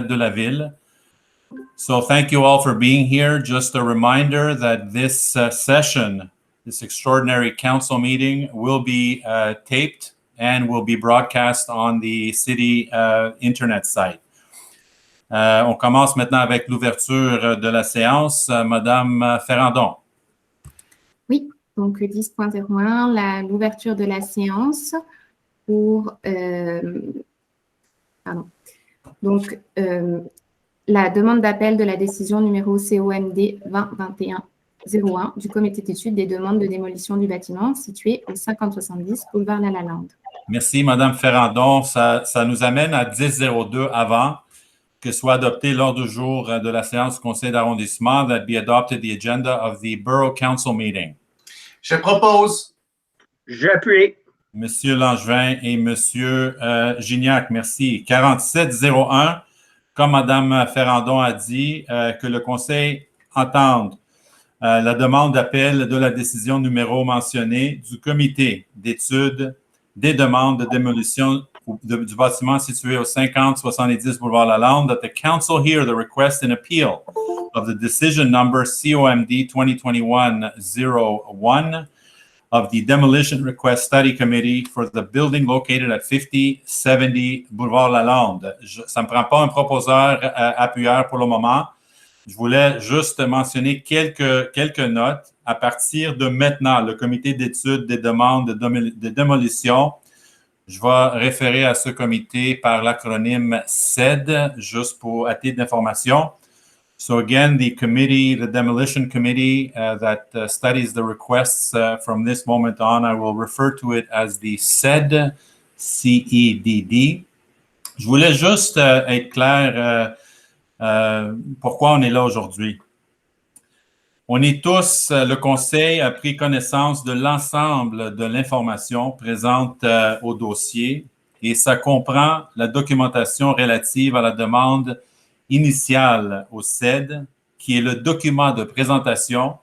de la ville. So thank you all for being here. Just a reminder that this session, this extraordinary council meeting, will be taped and will be broadcast on the city internet site. On commence maintenant avec l'ouverture de la séance. Madame Ferrandon. Oui, donc 10.01, l'ouverture de la séance pour... Donc, la demande d'appel de la décision numéro COMD 2021-01 du comité d'études des demandes de démolition du bâtiment situé au 5070 boulevard Lalande. Merci, Madame Ferrandon. Ça nous amène à 10.02 avant que soit adopté l'ordre du jour de la séance du conseil d'arrondissement, that be adopted the agenda of the Borough Council meeting. Je propose. J'appuie. Monsieur Langevin et Monsieur Gignac, merci. 4701, comme Madame Ferrandon a dit, que le conseil entende la demande d'appel de la décision numéro mentionnée du comité d'études des demandes de démolition du bâtiment situé au 5070 boulevard Lalande, that the council hear the request and appeal of the decision number COMD 2021-01 of the Demolition Request Study Committee for the building located at 5070 boulevard Lalande. Ça ne me prend pas un proposeur appuyeur pour le moment. Je voulais juste mentionner quelques notes. À partir de maintenant, le comité d'études des demandes de démolition, je vais référer à ce comité par l'acronyme CED, juste pour à titre d'information. So again, the demolition committee that studies the requests from this moment on, I will refer to it as the CED, C-E-D-D. Je voulais juste être clair pourquoi on est là aujourd'hui. On est tous, le Conseil a pris connaissance de l'ensemble de l'information présente au dossier et ça comprend la documentation relative à la demande initiale au CED, qui est le document de présentation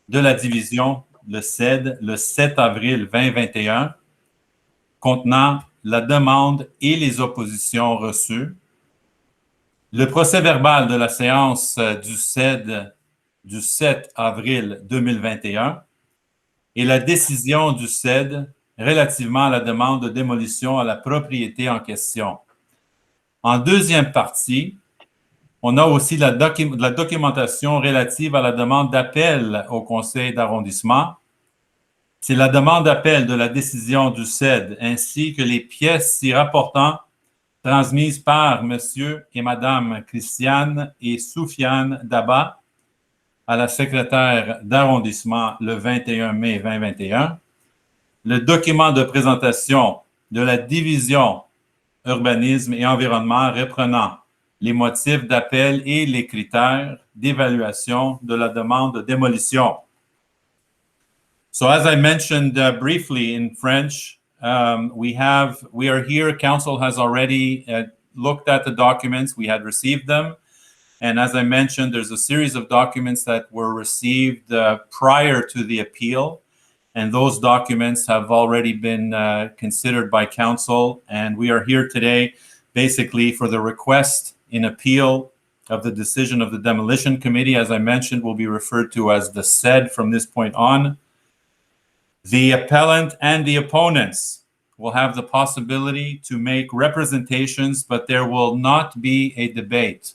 de la division, le CED, le 7 avril 2021, contenant la demande et les oppositions reçues, le procès-verbal de la séance du CED du 7 avril 2021 et la décision du CED relativement à la demande de démolition à la propriété en question. En deuxième partie, on a aussi la documentation relative à la demande d'appel au conseil d'arrondissement. C'est la demande d'appel de la décision du CED ainsi que les pièces s'y rapportant transmises par Monsieur et Madame Christiane et Soufiane Daba à la secrétaire d'arrondissement le 21 mai 2021, le document de présentation de la division urbanisme et environnement reprenant les motifs d'appel et les critères d'évaluation de la demande de démolition. So as I mentioned briefly in French, we are here, council has already looked at the documents, we had received them. And as I mentioned, there's a series of documents that were received prior to the appeal. And those documents have already been considered by council. And we are here today basically for the request in appeal of the decision of the Demolition Committee, as I mentioned, will be referred to as the CED from this point on. The appellant and the opponents will have the possibility to make representations, but there will not be a debate.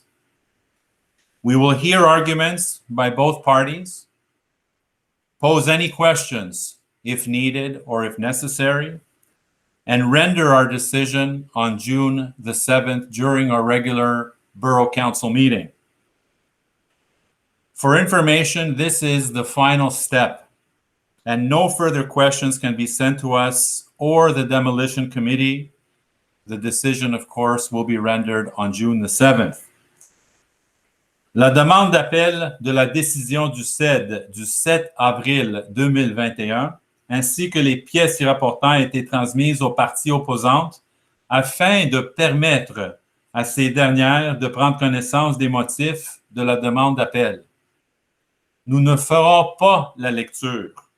We will hear arguments by both parties, pose any questions if needed or if necessary, and render our decision on June the 7th during our regular Borough Council meeting. For information, this is the final step, and no further questions can be sent to us or the Demolition Committee. The decision, of course, will be rendered on June the 7th. La demande d'appel de la décision du CED du 7 avril 2021 ainsi que les pièces y rapportant ont été transmises aux parties opposantes afin de permettre à ces dernières de prendre connaissance des motifs de la demande d'appel. Nous ne ferons pas la lecture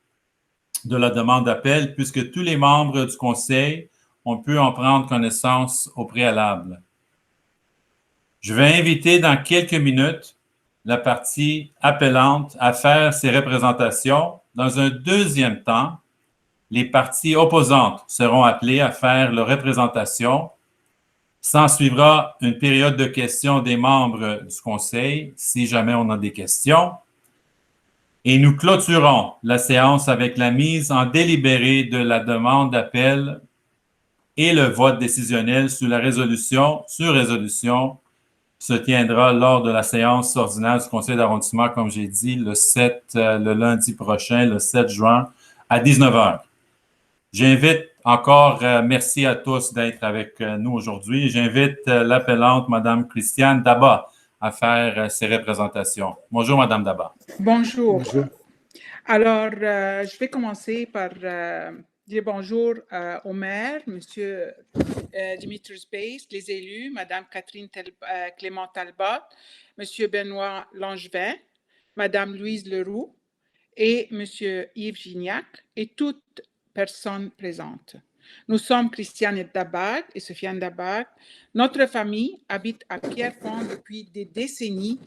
de la demande d'appel puisque tous les membres du Conseil ont pu en prendre connaissance au préalable. Je vais inviter dans quelques minutes la partie appellante à faire ses représentations. Dans un deuxième temps, les parties opposantes seront appelées à faire leur représentation. S'en suivra une période de questions des membres du Conseil, si jamais on a des questions. Et nous clôturons la séance avec la mise en délibéré de la demande d'appel et le vote décisionnel sur la résolution se tiendra lors de la séance ordinaire du Conseil d'arrondissement, comme j'ai dit, le lundi prochain, le 7 juin, à 19 h. J'invite encore, merci à tous d'être avec nous aujourd'hui. J'invite l'appellante, Mme Christiane Daba, à faire ses représentations. Bonjour, Mme Daba. Bonjour. Alors, je vais commencer par dire bonjour au maire, M. Dimitris Bays, les élus, Mme Catherine Clément Talbot, M. Benoît Langevin, Mme Louise Leroux et M. Yves Gignac et toutes personnes présentes. Nous sommes Christiane Dabag et Sofiane Dabag. Notre famille habite à Pierrefonds depuis des décennies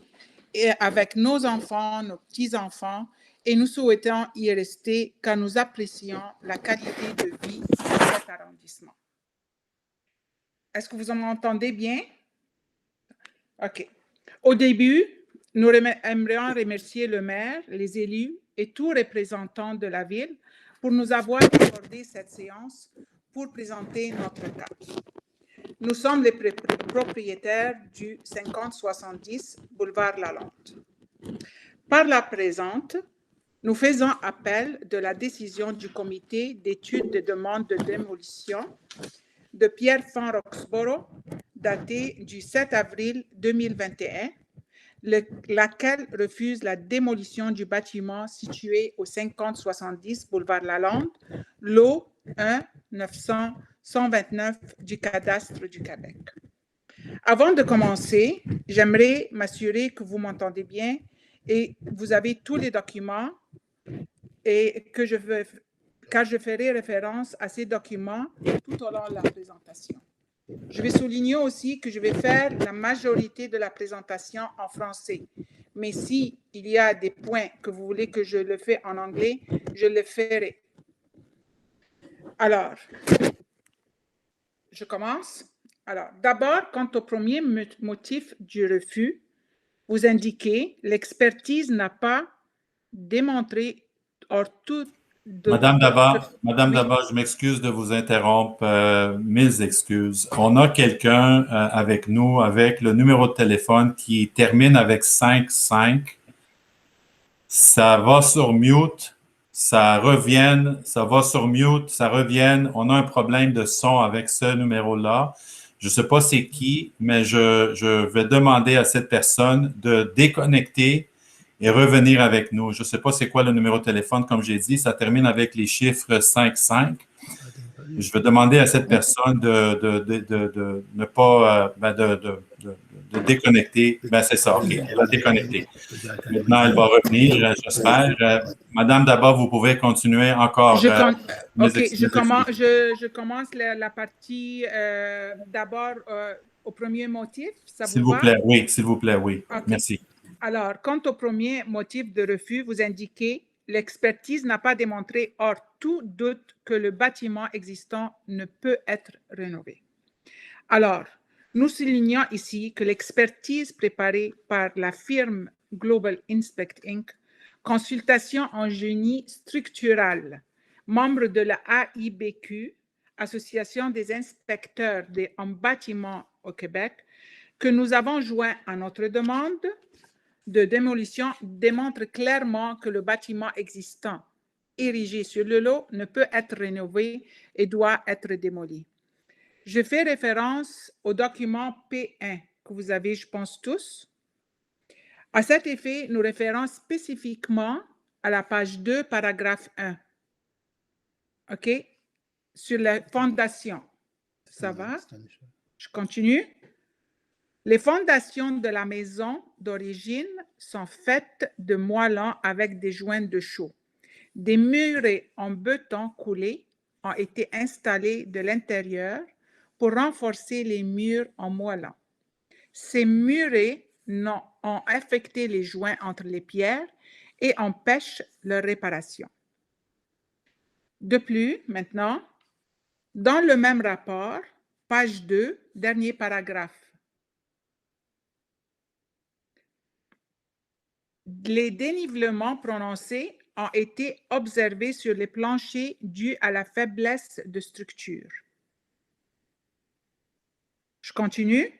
et avec nos enfants, nos petits-enfants, et nous souhaitons y rester car nous apprécions la qualité de vie de cet arrondissement. Est-ce que vous m'entendez bien? OK. Au début, nous aimerions remercier le maire, les élus et tous représentants de la ville pour nous avoir accordé cette séance pour présenter notre cas. Nous sommes les propriétaires du 5070 boulevard Lalonde. Par la présente, nous faisons appel de la décision du comité d'études de demande de démolition de Pierrefonds-Roxboro datée du 7 avril 2021, laquelle refuse la démolition du bâtiment situé au 5070 boulevard Lalonde, lot 1-900-129 du cadastre du Québec. Avant de commencer, j'aimerais m'assurer que vous m'entendez bien et vous avez tous les documents et car je ferai référence à ces documents tout au long de la présentation. Je vais souligner aussi que je vais faire la majorité de la présentation en français, mais s'il y a des points que vous voulez que je le fasse en anglais, je le ferai. Alors, je commence. Alors, d'abord, quant au premier motif du refus, vous indiquez l'expertise n'a pas démontré hors tout. Madame Daba, je m'excuse de vous interrompre, mille excuses. On a quelqu'un avec nous avec le numéro de téléphone qui termine avec 55. Ça va sur mute, ça revient, ça va sur mute, ça revient. On a un problème de son avec ce numéro-là. Je ne sais pas c'est qui, mais je vais demander à cette personne de déconnecter et revenir avec nous. Je ne sais pas c'est quoi le numéro de téléphone, comme j'ai dit, ça termine avec les chiffres 55. Je vais demander à cette personne de ne pas, de déconnecter. Ben, c'est ça, OK, elle a déconnecté. Maintenant, elle va revenir, j'espère. Madame Daba, vous pouvez continuer encore. Je commence la partie d'abord au premier motif. S'il vous plaît, oui, s'il vous plaît, oui. Okay. Merci. Alors, quant au premier motif de refus, vous indiquez « L'expertise n'a pas démontré hors tout doute que le bâtiment existant ne peut être rénové. » Alors, nous soulignons ici que l'expertise préparée par la firme Global Inspect Inc., consultation en génie structural, membre de la AIBQ, Association des inspecteurs en bâtiments au Québec, que nous avons joint à notre demande de démolition démontre clairement que le bâtiment existant érigé sur le lot ne peut être rénové et doit être démoli. Je fais référence au document P1 que vous avez, je pense, tous. À cet effet, nous référons spécifiquement à la page 2, paragraphe 1. OK? Sur la fondation. Ça va? Je continue. Les fondations de la maison d'origine sont faites de moellons avec des joints de chaux. Des murets en béton coulé ont été installés de l'intérieur pour renforcer les murs en moellons. Ces murets ont affecté les joints entre les pierres et empêchent leur réparation. De plus, maintenant, dans le même rapport, page 2, dernier paragraphe, les dénivellements prononcés ont été observés sur les planchers dus à la faiblesse de structure. Je continue.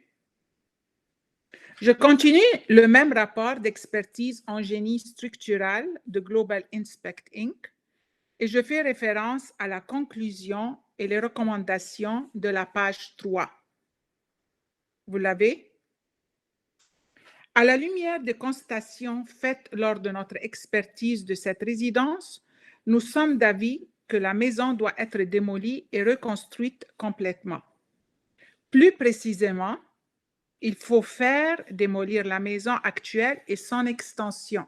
Je continue le même rapport d'expertise en génie structural de Global Inspect Inc. et je fais référence à la conclusion et les recommandations de la page 3. Vous l'avez? À la lumière des constatations faites lors de notre expertise de cette résidence, nous sommes d'avis que la maison doit être démolie et reconstruite complètement. Plus précisément, il faut faire démolir la maison actuelle et son extension,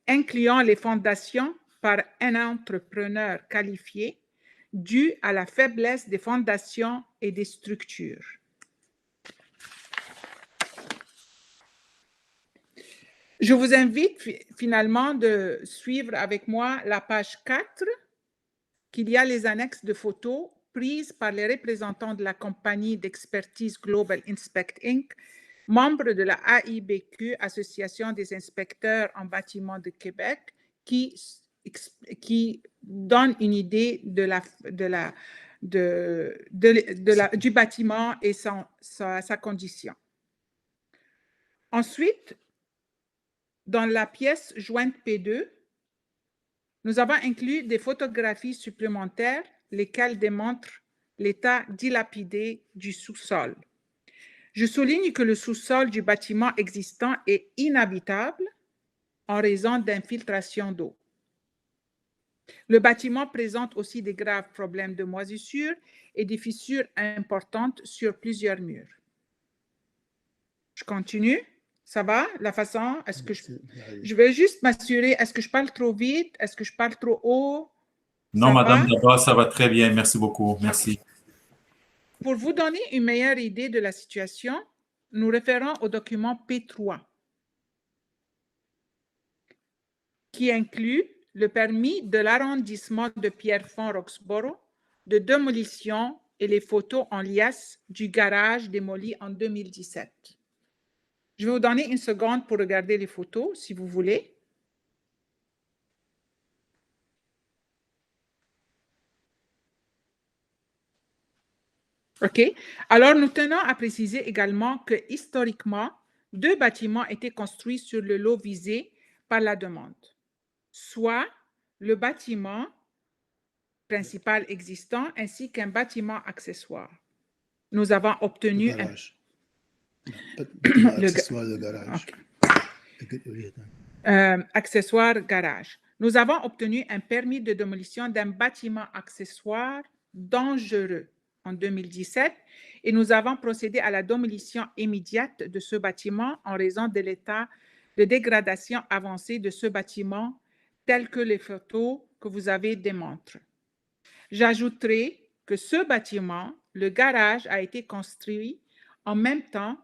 incluant les fondations par un entrepreneur qualifié dû à la faiblesse des fondations et des structures. Je vous invite finalement de suivre avec moi la page 4, qu'il y a les annexes de photos prises par les représentants de la compagnie d'expertise Global Inspect Inc., membre de la AIBQ, Association des inspecteurs en bâtiment de Québec, qui donne une idée du bâtiment et sa condition. Ensuite, dans la pièce jointe P2, nous avons inclus des photographies supplémentaires, lesquelles démontrent l'état dilapidé du sous-sol. Je souligne que le sous-sol du bâtiment existant est inhabitable en raison d'infiltration d'eau. Le bâtiment présente aussi des graves problèmes de moisissure et des fissures importantes sur plusieurs murs. Je continue. Ça va, la façon? Est-ce que je vais juste m'assurer, est-ce que je parle trop vite? Est-ce que je parle trop haut? Non, Madame Daba, ça va très bien. Merci beaucoup. Merci. Pour vous donner une meilleure idée de la situation, nous référons au document P3, qui inclut le permis de l'arrondissement de Pierrefonds-Roxboro de démolition et les photos en liasse du garage démoli en 2017. Je vais vous donner une seconde pour regarder les photos, si vous voulez. OK. Alors, nous tenons à préciser également que, historiquement, 2 bâtiments étaient construits sur le lot visé par la demande, soit le bâtiment principal existant ainsi qu'un bâtiment accessoire. Nous avons obtenu accessoire de garage. Okay. Accessoire garage. Nous avons obtenu un permis de démolition d'un bâtiment accessoire dangereux en 2017 et nous avons procédé à la démolition immédiate de ce bâtiment en raison de l'état de dégradation avancée de ce bâtiment tel que les photos que vous avez démontrent. J'ajouterai que ce bâtiment, le garage, a été construit en même temps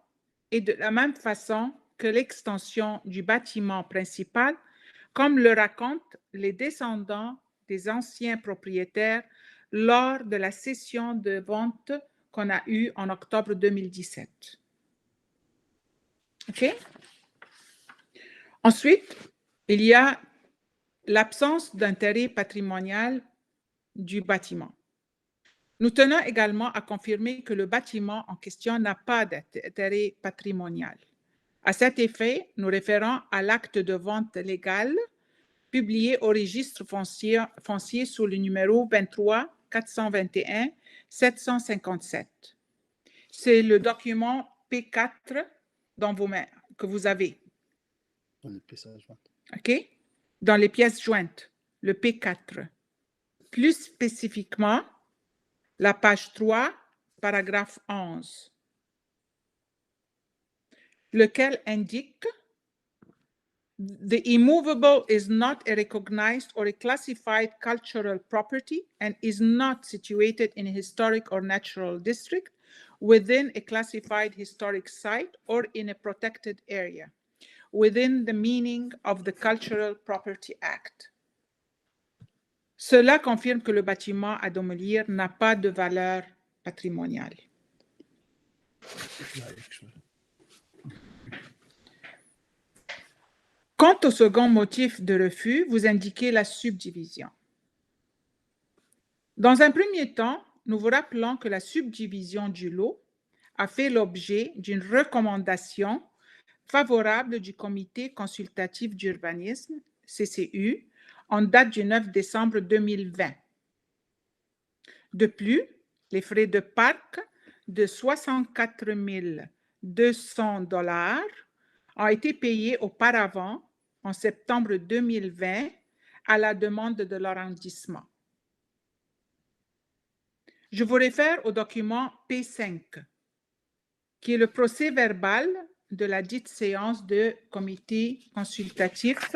et de la même façon que l'extension du bâtiment principal, comme le racontent les descendants des anciens propriétaires lors de la session de vente qu'on a eue en octobre 2017. OK? Ensuite, il y a l'absence d'intérêt patrimonial du bâtiment. Nous tenons également à confirmer que le bâtiment en question n'a pas d'intérêt patrimonial. À cet effet, nous référons à l'acte de vente légal publié au registre foncier sous le numéro 23 421 757. C'est le document P4 que vous avez. Dans les pièces jointes. OK? Dans les pièces jointes, le P4. Plus spécifiquement, la page 3, paragraphe 11, lequel indique The immovable is not a recognized or a classified cultural property and is not situated in a historic or natural district within a classified historic site or in a protected area, within the meaning of the Cultural Property Act. Cela confirme que le bâtiment à démolir n'a pas de valeur patrimoniale. Quant au second motif de refus, vous indiquez la subdivision. Dans un premier temps, nous vous rappelons que la subdivision du lot a fait l'objet d'une recommandation favorable du Comité consultatif d'urbanisme, CCU, en date du 9 décembre 2020. De plus, les frais de parc de 64 200 $ ont été payés auparavant, en septembre 2020, à la demande de l'arrondissement. Je vous réfère au document P5, qui est le procès-verbal de la dite séance de comité consultatif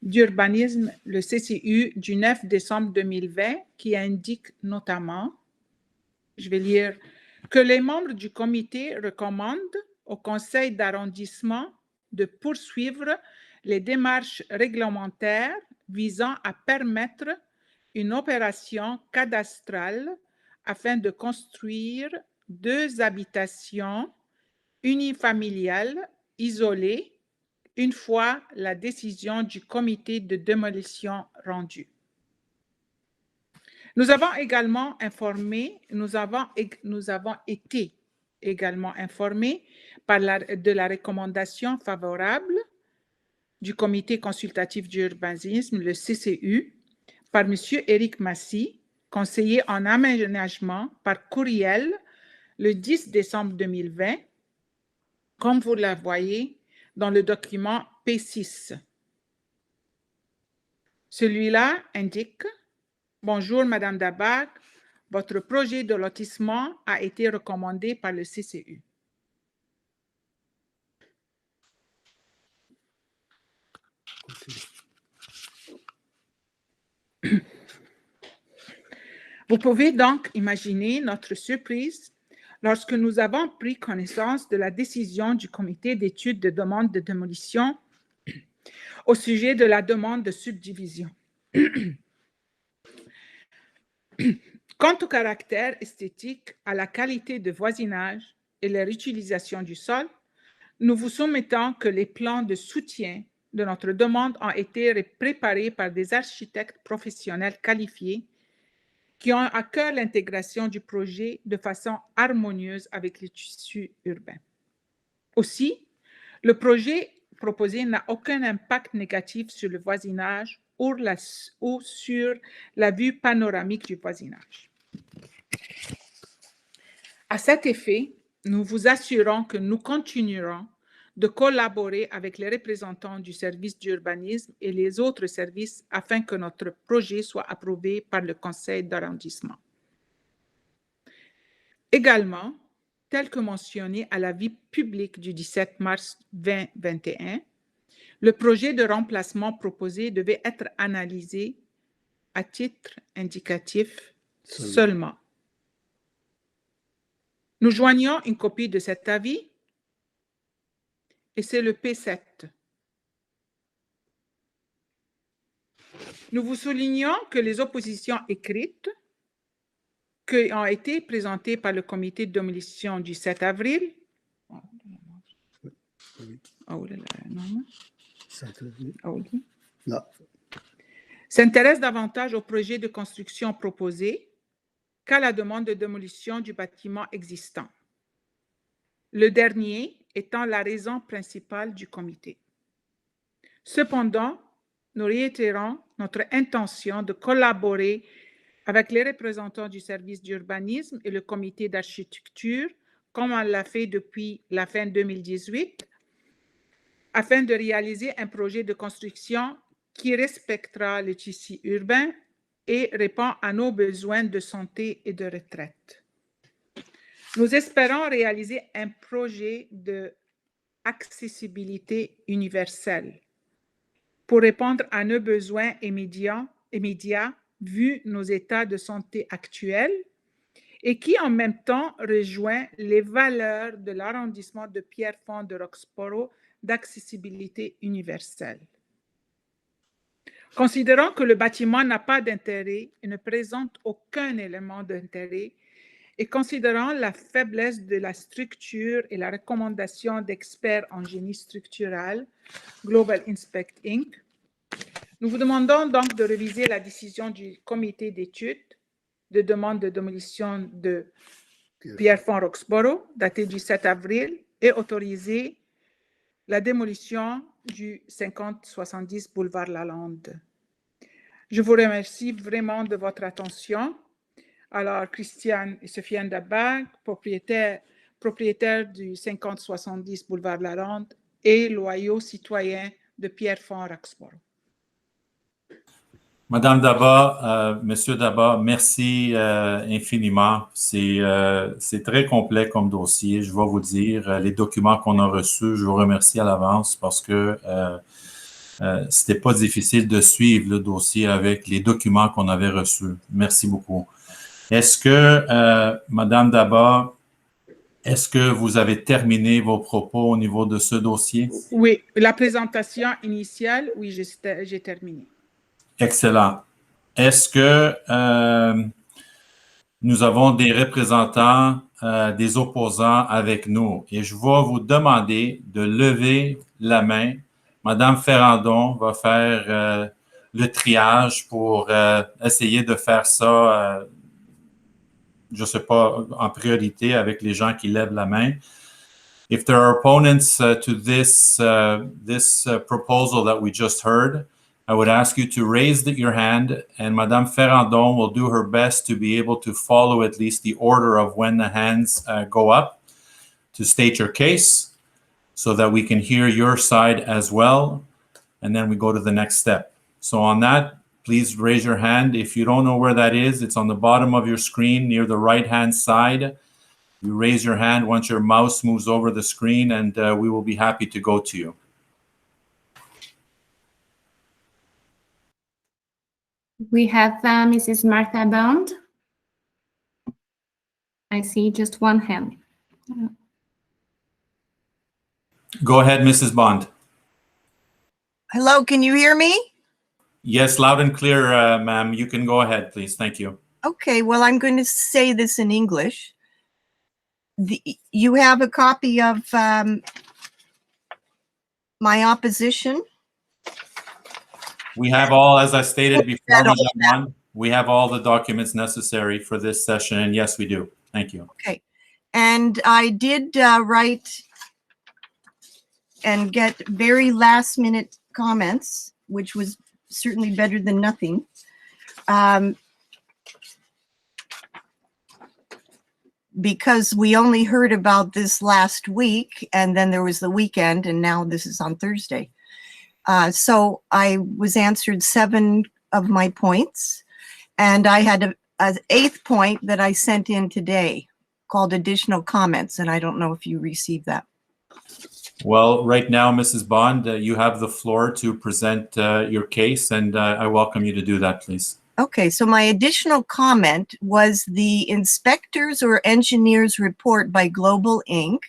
d'urbanisme, le CCU, du 9 décembre 2020, qui indique notamment, je vais lire, que les membres du comité recommandent au conseil d'arrondissement de poursuivre les démarches réglementaires visant à permettre une opération cadastrale afin de construire 2 habitations unifamiliales isolées une fois la décision du comité de démolition rendue. Nous avons été également informés de la recommandation favorable du comité consultatif d'urbanisme, le CCU, par M. Éric Massy, conseiller en aménagement, par courriel le 10 décembre 2020, comme vous la voyez dans le document P6. Celui-là indique: bonjour Madame Dabag, votre projet de lotissement a été recommandé par le CCU. Vous pouvez donc imaginer notre surprise lorsque nous avons pris connaissance de la décision du comité d'études de demande de démolition au sujet de la demande de subdivision. Quant au caractère esthétique, à la qualité de voisinage et la réutilisation du sol, nous vous soumettons que les plans de soutien de notre demande ont été préparés par des architectes professionnels qualifiés qui ont à cœur l'intégration du projet de façon harmonieuse avec les tissus urbains. Aussi, le projet proposé n'a aucun impact négatif sur le voisinage ou sur la vue panoramique du voisinage. À cet effet, nous vous assurons que nous continuerons de collaborer avec les représentants du service d'urbanisme et les autres services afin que notre projet soit approuvé par le conseil d'arrondissement. Également, tel que mentionné à l'avis public du 17 mars 2021, le projet de remplacement proposé devait être analysé à titre indicatif seulement. Nous joignons une copie de cet avis et c'est le P7. Nous vous soulignons que les oppositions écrites qui ont été présentées par le comité de démolition du 7 avril s'intéressent davantage au projet de construction proposé qu'à la demande de démolition du bâtiment existant. Le dernier étant la raison principale du comité. Cependant, nous réitérons notre intention de collaborer avec les représentants du service d'urbanisme et le comité d'architecture, comme on l'a fait depuis la fin 2018, afin de réaliser un projet de construction qui respectera le tissu urbain et répond à nos besoins de santé et de retraite. Nous espérons réaliser un projet d'accessibilité universelle pour répondre à nos besoins immédiats vu nos états de santé actuels et qui en même temps rejoint les valeurs de l'arrondissement de Pierrefonds de Roxboro d'accessibilité universelle. Considérant que le bâtiment n'a pas d'intérêt et ne présente aucun élément d'intérêt, et considérant la faiblesse de la structure et la recommandation d'experts en génie structural, Global Inspect Inc., nous vous demandons donc de réviser la décision du comité d'études de demande de démolition de Pierrefonds Roxboro, datée du 7 avril, et autoriser la démolition du 5070 boulevard Lalande. Je vous remercie vraiment de votre attention. Alors, Christiane et Sofiane Dabag, propriétaires du 5070 boulevard Lalande et loyaux citoyens de Pierrefonds Roxboro. Madame Daba, Monsieur Daba, merci infiniment. C'est très complet comme dossier, je vais vous dire. Les documents qu'on a reçus, je vous remercie à l'avance parce que c'était pas difficile de suivre le dossier avec les documents qu'on avait reçus. Merci beaucoup. Est-ce que, Madame Daba, est-ce que vous avez terminé vos propos au niveau de ce dossier? Oui, la présentation initiale, oui, j'ai terminé. Excellent. Est-ce que nous avons des représentants, des opposants avec nous? Et je vais vous demander de lever la main. Madame Ferrandon va faire le triage pour essayer de faire ça je ne sais pas, en priorité avec les gens qui lèvent la main. If there are opponents to this proposal that we just heard, I would ask you to raise your hand, and Madame Ferrandon will do her best to be able to follow at least the order of when the hands go up to state your case so that we can hear your side as well, and then we go to the next step. So on that, please raise your hand. If you don't know where that is, it's on the bottom of your screen near the right-hand side. You raise your hand once your mouse moves over the screen, and we will be happy to go to you. We have Mrs. Martha Bond. I see just one hand. Go ahead, Mrs. Bond. Hello, can you hear me? Yes, loud and clear, ma'am. You can go ahead, please. Thank you. Okay, well, I'm going to say this in English. You have a copy of my opposition? We have all, as I stated before, Madam Bond, we have all the documents necessary for this session, and yes, we do. Thank you. Okay, and I did write and get very last-minute comments, which was certainly better than nothing. Because we only heard about this last week, and then there was the weekend, and now this is on Thursday. So I was answered 7 of my points, and I had an 8th point that I sent in today called additional comments, and I don't know if you received that. Well, right now, Mrs. Bond, you have the floor to present your case, and I welcome you to do that, please. Okay, so my additional comment was the inspectors or engineers report by Global Inc.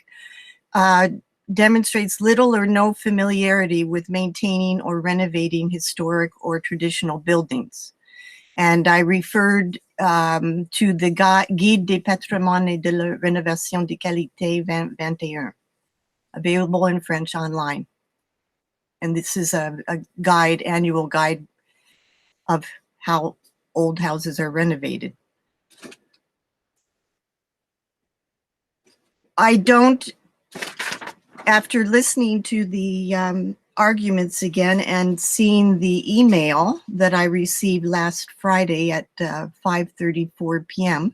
Demonstrates little or no familiarity with maintaining or renovating historic or traditional buildings. And I referred to the Guide des patrimoines et de la rénovation de qualité 2021, available in French online. And this is a guide, annual guide of how old houses are renovated. I don't, after listening to the arguments again and seeing the email that I received last Friday at 5:34 p.m.,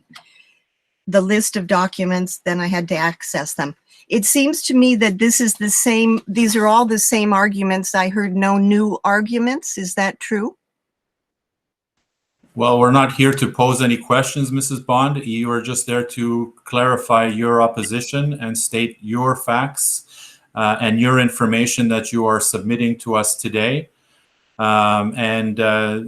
the list of documents, then I had to access them. It seems to me that this is the same, these are all the same arguments. I heard no new arguments. Is that true? Well, we're not here to pose any questions, Mrs. Bond. You are just there to clarify your opposition and state your facts and your information that you are submitting to us today. and Madame,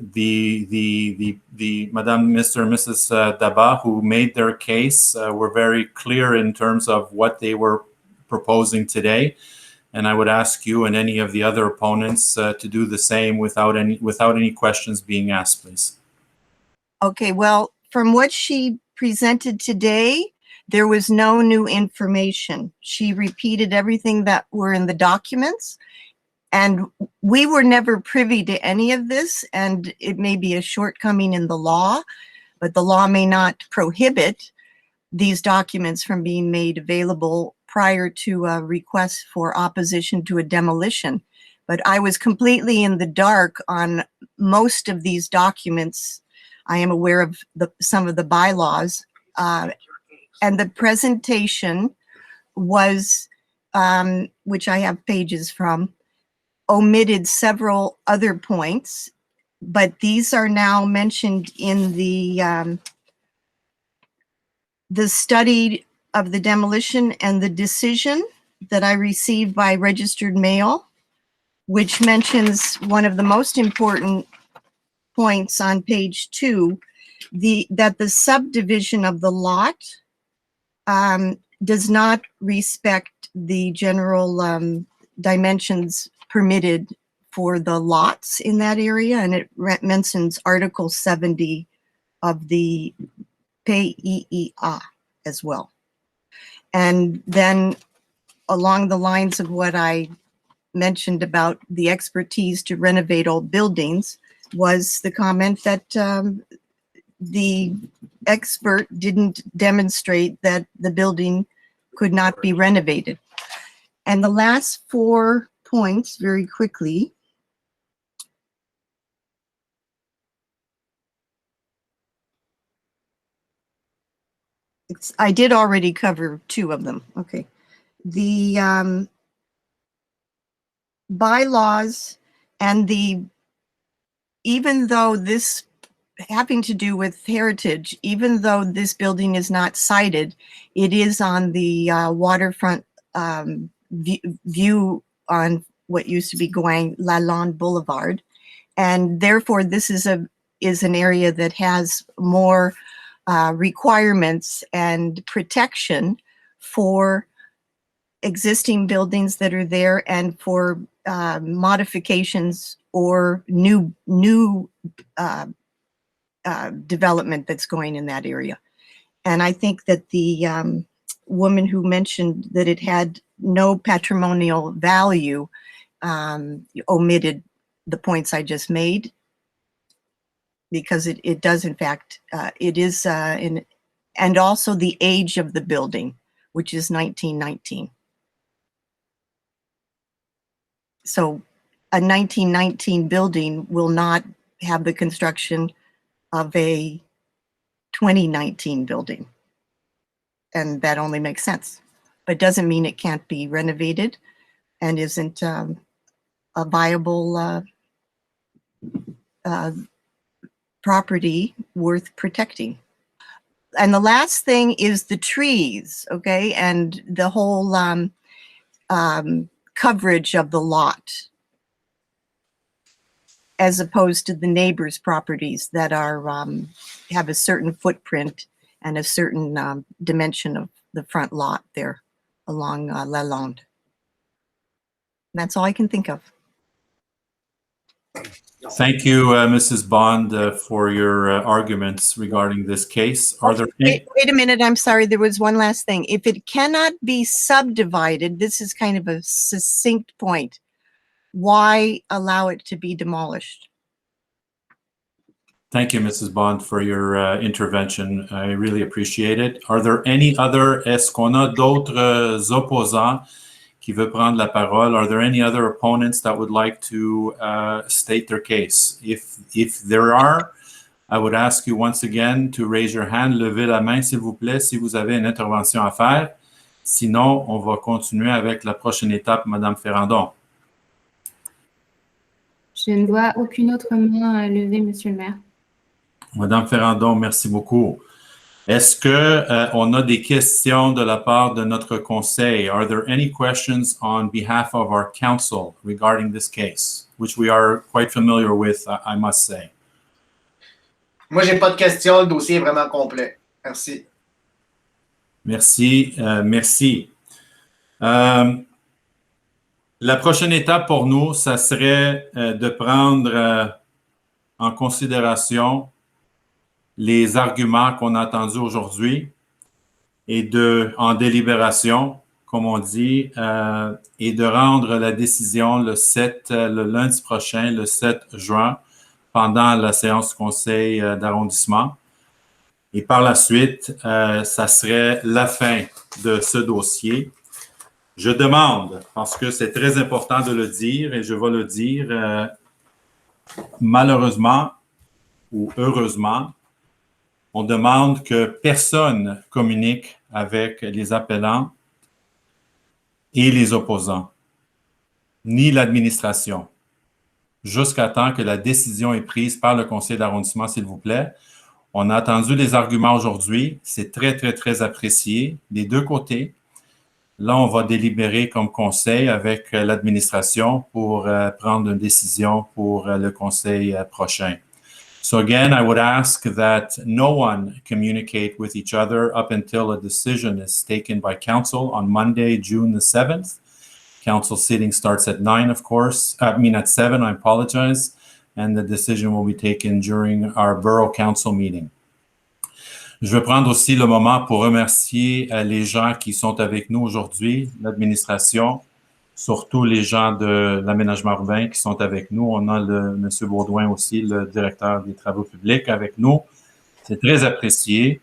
Mr. and Mrs. Daba, who made their case, were very clear in terms of what they were proposing today. And I would ask you and any of the other opponents to do the same without any questions being asked, please. Okay, well, from what she presented today, there was no new information. She repeated everything that were in the documents, and we were never privy to any of this, and it may be a shortcoming in the law, but the law may not prohibit these documents from being made available prior to a request for opposition to a demolition. But I was completely in the dark on most of these documents. I am aware of some of the bylaws, and the presentation was, which I have pages from, omitted several other points, but these are now mentioned in the study of the demolition and the decision that I received by registered mail, which mentions one of the most important points on page 2, that the subdivision of the lot does not respect the general dimensions permitted for the lots in that area, and it mentions Article 70 of the PEEA as well. And then along the lines of what I mentioned about the expertise to renovate old buildings was the comment that the expert didn't demonstrate that the building could not be renovated. And the last 4 points, very quickly. I did already cover 2 of them. Okay. The bylaws and even though this having to do with heritage, even though this building is not cited, it is on the waterfront view on what used to be going Lalonde Boulevard. And therefore, this is an area that has more requirements and protection for existing buildings that are there and for modifications or new development that's going in that area. And I think that the woman who mentioned that it had no patrimonial value omitted the points I just made, because it does, in fact, it is and also the age of the building, which is 1919. So a 1919 building will not have the construction of a 2019 building. And that only makes sense, but doesn't mean it can't be renovated and isn't a viable property worth protecting. And the last thing is the trees, okay, and the whole coverage of the lot, as opposed to the neighbors' properties that are have a certain footprint and a certain dimension of the front lot there along Lalonde. That's all I can think of. Thank you, Mrs. Bond, for your arguments regarding this case. Are there any? Wait a minute, I'm sorry, there was one last thing. If it cannot be subdivided, this is kind of a succinct point, why allow it to be demolished? Thank you, Mrs. Bond, for your intervention. I really appreciate it. Are there any other, est-ce qu'on a d'autres opposants qui veut prendre la parole? Are there any other opponents that would like to state their case? If there are, I would ask you once again to raise your hand, levez la main s'il vous plaît si vous avez une intervention à faire. Sinon, on va continuer avec la prochaine étape, Madame Ferrandon. Je ne vois aucune autre main levée, Monsieur le maire. Madame Ferrandon, merci beaucoup. Est-ce que on a des questions de la part de notre conseil? Are there any questions on behalf of our council regarding this case, which we are quite familiar with, I must say? Moi, j'ai pas de questions. Le dossier est vraiment complet. Merci. Merci, merci. La prochaine étape pour nous, ça serait de prendre en considération les arguments qu'on a entendus aujourd'hui et en délibération, comme on dit, et de rendre la décision le lundi prochain, le 7 juin, pendant la séance du conseil d'arrondissement. Et par la suite, ça serait la fin de ce dossier. Je demande, parce que c'est très important de le dire, et je vais le dire, malheureusement ou heureusement, on demande que personne communique avec les appellants et les opposants, ni l'administration, jusqu'à temps que la décision est prise par le conseil d'arrondissement, s'il vous plaît. On a entendu les arguments aujourd'hui. C'est très, très, très apprécié des deux côtés. Là, on va délibérer comme conseil avec l'administration pour prendre une décision pour le conseil prochain. So again, I would ask that no one communicate with each other up until a decision is taken by council on Monday, June the 7th. Council sitting starts at 9, of course. At 7, I apologize. And the decision will be taken during our Borough Council meeting. Je vais prendre aussi le moment pour remercier les gens qui sont avec nous aujourd'hui, l'administration, surtout les gens de l'aménagement urbain qui sont avec nous. On a M. Baudouin aussi, le directeur des travaux publics avec nous. C'est très apprécié.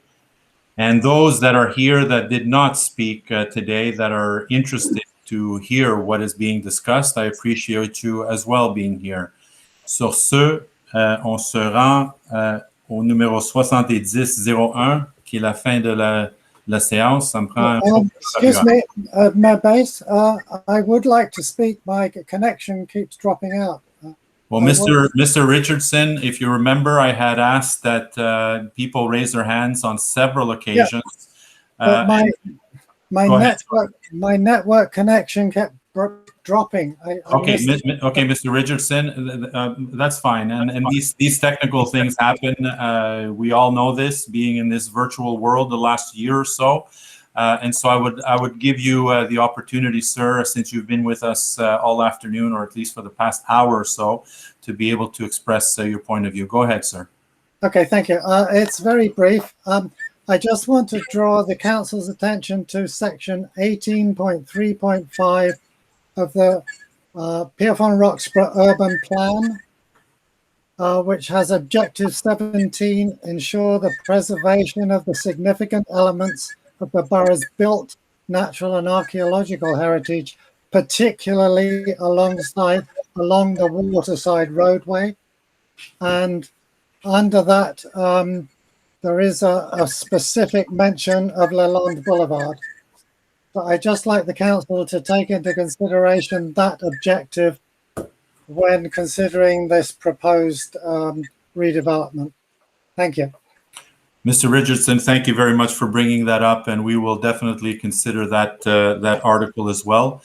And those that are here that did not speak today, that are interested to hear what is being discussed, I appreciate you as well being here. Sur ce, on se rend au numéro 7001, qui est la fin de la séance. Ça me prend excuse me, Mayor Bass, I would like to speak. My connection keeps dropping out. Well, Mr. Richardson, if you remember, I had asked that people raise their hands on several occasions. Yeah. My network connection kept dropping. Okay, Mr. Richardson, that's fine. And these technical things happen. We all know this, being in this virtual world the last year or so. And so I would give you the opportunity, sir, since you've been with us all afternoon, or at least for the past hour or so, to be able to express your point of view. Go ahead, sir. Okay, thank you. It's very brief. I just want to draw the council's attention to section 18.3.5 of the Pierrefonds Roxburgh Urban Plan, which has Objective 17, ensure the preservation of the significant elements of the borough's built natural and archaeological heritage, particularly along the waterside roadway. And under that, there is a specific mention of Lalonde Boulevard. But I'd just like the council to take into consideration that objective when considering this proposed redevelopment. Thank you. Mr. Richardson, thank you very much for bringing that up, and we will definitely consider that article as well.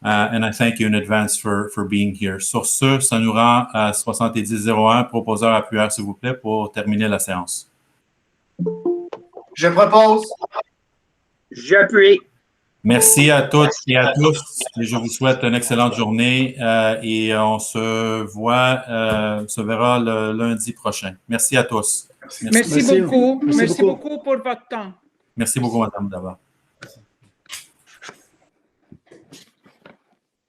And I thank you in advance for being here. Sur ce, ça nous rend à 7001. Proposeur appuyeur, s'il vous plaît, pour terminer la séance. Je propose. J'appuie. Merci à toutes et à tous. Et je vous souhaite une excellente journée et on se verra le lundi prochain. Merci à tous. Merci beaucoup. Merci beaucoup pour votre temps. Merci beaucoup, Madame Dava.